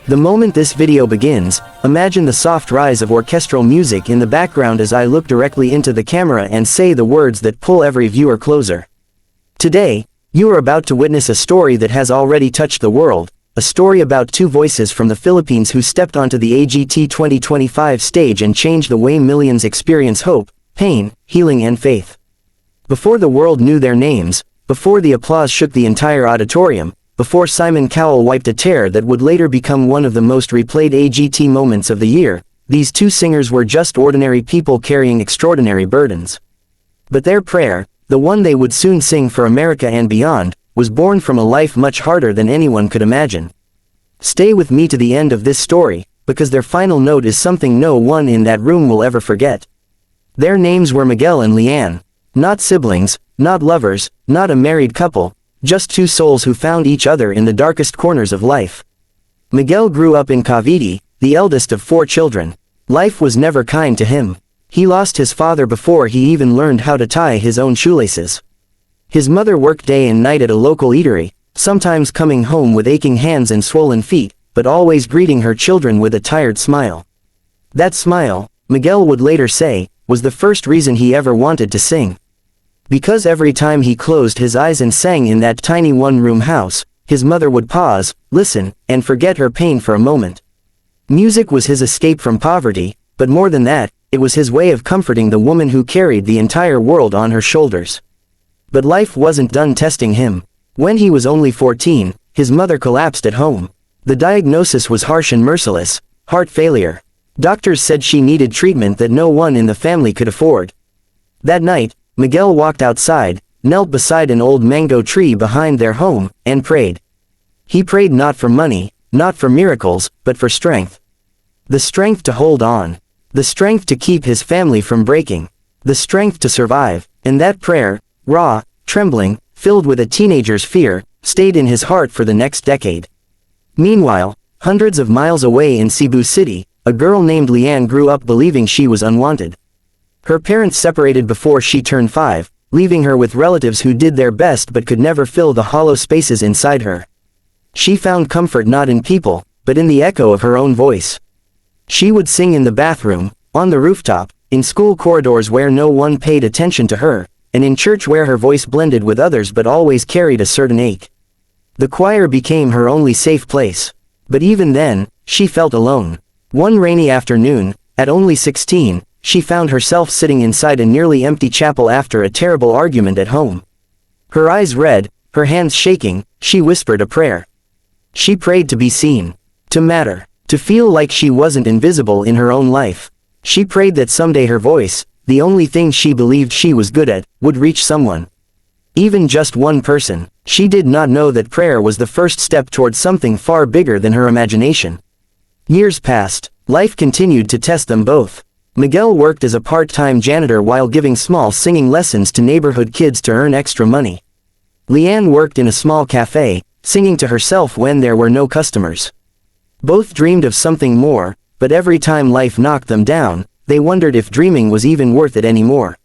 The moment this video begins, imagine the soft rise of orchestral music in the background as I look directly into the camera and say the words that pull every viewer closer. Today, you are about to witness a story that has already touched the world, a story about two voices from the Philippines who stepped onto the AGT 2025 stage and changed the way millions experience hope, pain, healing and faith. Before the world knew their names, before the applause shook the entire auditorium, before Simon Cowell wiped a tear that would later become one of the most replayed AGT moments of the year, these two singers were just ordinary people carrying extraordinary burdens. But their prayer, the one they would soon sing for America and beyond, was born from a life much harder than anyone could imagine. Stay with me to the end of this story, because their final note is something no one in that room will ever forget. Their names were Miguel and Lianne. Not siblings, not lovers, not a married couple, just two souls who found each other in the darkest corners of life. Miguel grew up in Cavite, the eldest of 4 children. Life was never kind to him. He lost his father before he even learned how to tie his own shoelaces. His mother worked day and night at a local eatery, sometimes coming home with aching hands and swollen feet, but always greeting her children with a tired smile. That smile, Miguel would later say, was the first reason he ever wanted to sing. Because every time he closed his eyes and sang in that tiny one-room house, his mother would pause, listen, and forget her pain for a moment. Music was his escape from poverty, but more than that, it was his way of comforting the woman who carried the entire world on her shoulders. But life wasn't done testing him. When he was only 14, his mother collapsed at home. The diagnosis was harsh and merciless: heart failure. Doctors said she needed treatment that no one in the family could afford. That night, Miguel walked outside, knelt beside an old mango tree behind their home, and prayed. He prayed not for money, not for miracles, but for strength. The strength to hold on. The strength to keep his family from breaking. The strength to survive. And that prayer, raw, trembling, filled with a teenager's fear, stayed in his heart for the next decade. Meanwhile, hundreds of miles away in Cebu City, a girl named Lianne grew up believing she was unwanted. Her parents separated before she turned 5, leaving her with relatives who did their best but could never fill the hollow spaces inside her. She found comfort not in people, but in the echo of her own voice. She would sing in the bathroom, on the rooftop, in school corridors where no one paid attention to her, and in church where her voice blended with others but always carried a certain ache. The choir became her only safe place. But even then, she felt alone. One rainy afternoon, at only 16, she found herself sitting inside a nearly empty chapel after a terrible argument at home. Her eyes red, her hands shaking, she whispered a prayer. She prayed to be seen, to matter, to feel like she wasn't invisible in her own life. She prayed that someday her voice, the only thing she believed she was good at, would reach someone. Even just one person. She did not know that prayer was the first step towards something far bigger than her imagination. Years passed. Life continued to test them both. Miguel worked as a part-time janitor while giving small singing lessons to neighborhood kids to earn extra money. Lianne worked in a small cafe, singing to herself when there were no customers. Both dreamed of something more, but every time life knocked them down, they wondered if dreaming was even worth it anymore.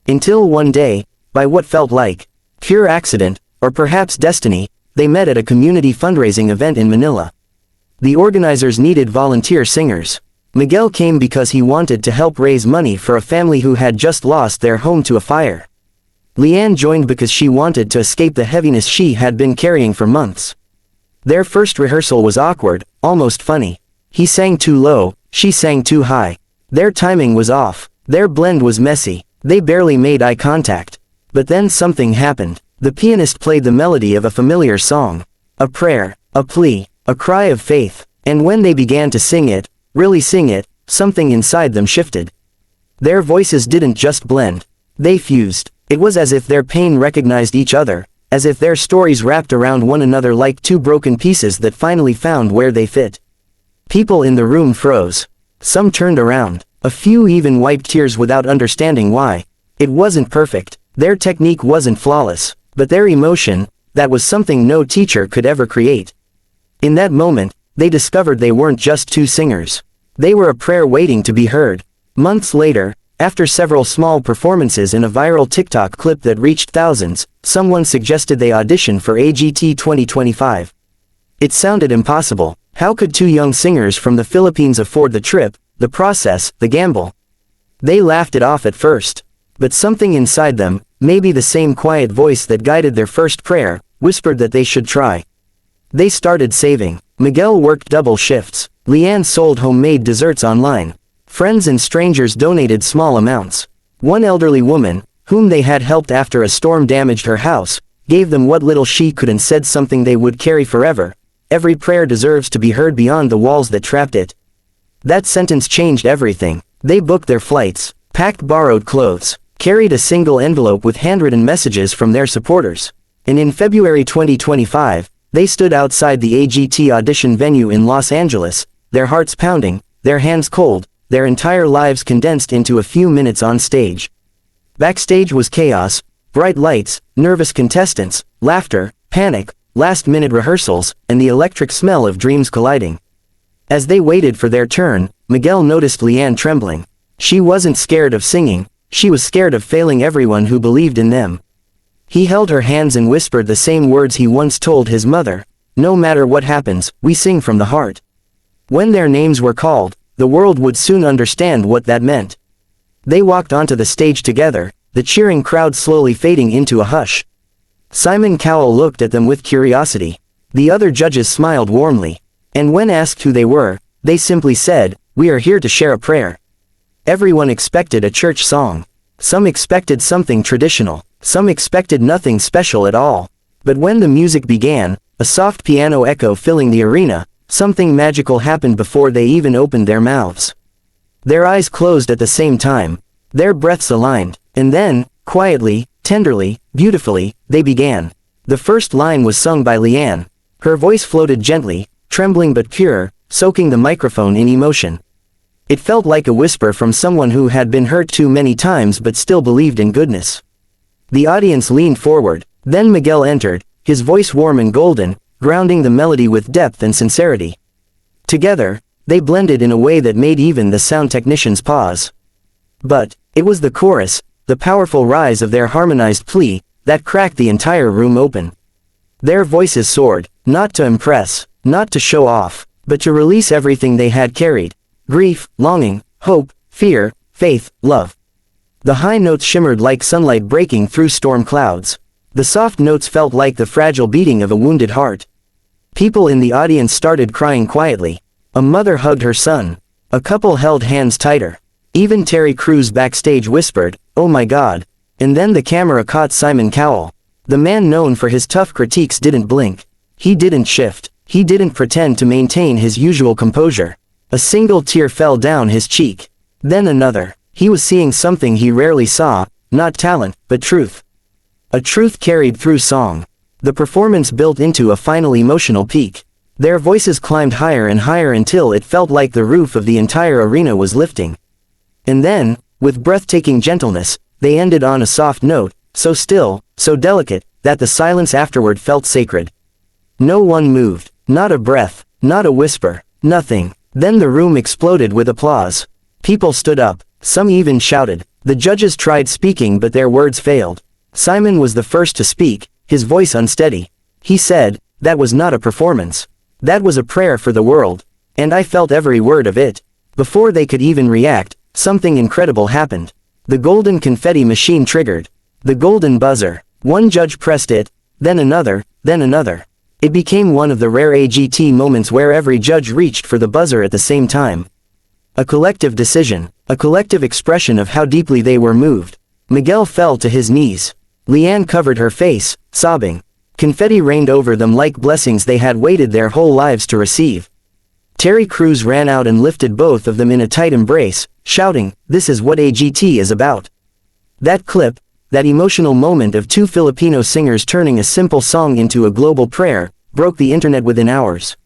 Until one day, by what felt like pure accident, or perhaps destiny, they met at a community fundraising event in Manila. The organizers needed volunteer singers. Miguel came because he wanted to help raise money for a family who had just lost their home to a fire. Lianne joined because she wanted to escape the heaviness she had been carrying for months. Their first rehearsal was awkward, almost funny. He sang too low, she sang too high. Their timing was off. Their blend was messy. They barely made eye contact. But then something happened. The pianist played the melody of a familiar song. A prayer, a plea, a cry of faith. And when they began to sing it, really sing it, something inside them shifted. Their voices didn't just blend. They fused. It was as if their pain recognized each other, as if their stories wrapped around one another like two broken pieces that finally found where they fit. People in the room froze. Some turned around. A few even wiped tears without understanding why. It wasn't perfect. Their technique wasn't flawless. But their emotion, that was something no teacher could ever create. In that moment, they discovered they weren't just two singers. They were a prayer waiting to be heard. Months later, after several small performances in a viral TikTok clip that reached thousands, someone suggested they audition for AGT 2025. It sounded impossible. How could two young singers from the Philippines afford the trip, the process, the gamble? They laughed it off at first. But something inside them, maybe the same quiet voice that guided their first prayer, whispered that they should try. They started saving. Miguel worked double shifts. Lianne sold homemade desserts online. Friends and strangers donated small amounts. One elderly woman, whom they had helped after a storm damaged her house, gave them what little she could and said something they would carry forever. Every prayer deserves to be heard beyond the walls that trapped it. That sentence changed everything. They booked their flights, packed borrowed clothes, carried a single envelope with handwritten messages from their supporters. And in February 2025, they stood outside the AGT audition venue in Los Angeles, their hearts pounding, their hands cold, their entire lives condensed into a few minutes on stage. Backstage was chaos, bright lights, nervous contestants, laughter, panic, last-minute rehearsals, and the electric smell of dreams colliding. As they waited for their turn, Miguel noticed Lianne trembling. She wasn't scared of singing, she was scared of failing everyone who believed in them. He held her hands and whispered the same words he once told his mother, "No matter what happens, we sing from the heart." When their names were called, the world would soon understand what that meant. They walked onto the stage together, the cheering crowd slowly fading into a hush. Simon Cowell looked at them with curiosity. The other judges smiled warmly. And when asked who they were, they simply said, "We are here to share a prayer." Everyone expected a church song. Some expected something traditional. Some expected nothing special at all. But when the music began, a soft piano echo filling the arena, something magical happened before they even opened their mouths. Their eyes closed at the same time. Their breaths aligned. And then, quietly, tenderly, beautifully, they began. The first line was sung by Lianne. Her voice floated gently, trembling but pure, soaking the microphone in emotion. It felt like a whisper from someone who had been hurt too many times but still believed in goodness. The audience leaned forward. Then Miguel entered, his voice warm and golden, grounding the melody with depth and sincerity. Together, they blended in a way that made even the sound technicians pause. But it was the chorus, the powerful rise of their harmonized plea, that cracked the entire room open. Their voices soared, not to impress, not to show off, but to release everything they had carried: grief, longing, hope, fear, faith, love. The high notes shimmered like sunlight breaking through storm clouds. The soft notes felt like the fragile beating of a wounded heart. People in the audience started crying quietly. A mother hugged her son. A couple held hands tighter. Even Terry Crews backstage whispered, "Oh my God." And then the camera caught Simon Cowell. The man known for his tough critiques didn't blink. He didn't shift. He didn't pretend to maintain his usual composure. A single tear fell down his cheek. Then another. He was seeing something he rarely saw, not talent, but truth. A truth carried through song. The performance built into a final emotional peak. Their voices climbed higher and higher until it felt like the roof of the entire arena was lifting. And then, with breathtaking gentleness, they ended on a soft note, so still, so delicate, that the silence afterward felt sacred. No one moved, not a breath, not a whisper, nothing. Then the room exploded with applause. People stood up, some even shouted. The judges tried speaking but their words failed. Simon was the first to speak, his voice unsteady. He said, "That was not a performance. That was a prayer for the world. And I felt every word of it." Before they could even react, something incredible happened. The golden confetti machine triggered. The golden buzzer. One judge pressed it, then another, then another. It became one of the rare AGT moments where every judge reached for the buzzer at the same time. A collective decision, a collective expression of how deeply they were moved. Miguel fell to his knees. Lianne covered her face, sobbing. Confetti rained over them like blessings they had waited their whole lives to receive. Terry Crews ran out and lifted both of them in a tight embrace, shouting, "This is what AGT is about." That clip, that emotional moment of two Filipino singers turning a simple song into a global prayer, broke the internet within hours.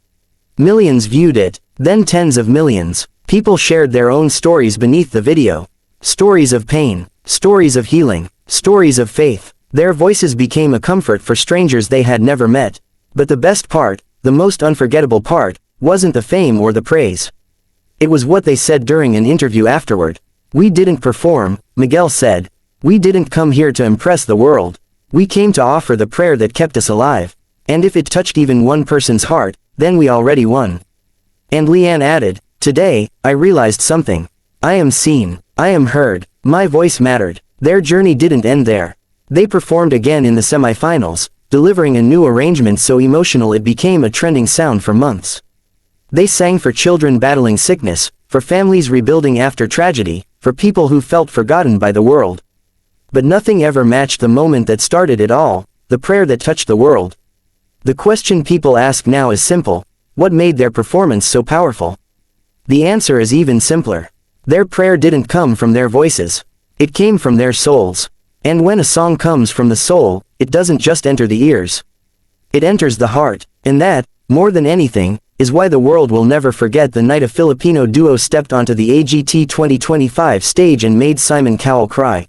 Millions viewed it, then tens of millions. People shared their own stories beneath the video. Stories of pain, stories of healing, stories of faith. Their voices became a comfort for strangers they had never met. But the best part, the most unforgettable part, wasn't the fame or the praise. It was what they said during an interview afterward. "We didn't perform," Miguel said. "We didn't come here to impress the world. We came to offer the prayer that kept us alive. And if it touched even one person's heart, then we already won." And Lianne added, "Today, I realized something. I am seen. I am heard. My voice mattered." Their journey didn't end there. They performed again in the semifinals, delivering a new arrangement so emotional it became a trending sound for months. They sang for children battling sickness, for families rebuilding after tragedy, for people who felt forgotten by the world. But nothing ever matched the moment that started it all, the prayer that touched the world. The question people ask now is simple: what made their performance so powerful? The answer is even simpler. Their prayer didn't come from their voices. It came from their souls. And when a song comes from the soul, it doesn't just enter the ears. It enters the heart, and that, more than anything, is why the world will never forget the night a Filipino duo stepped onto the AGT 2025 stage and made Simon Cowell cry.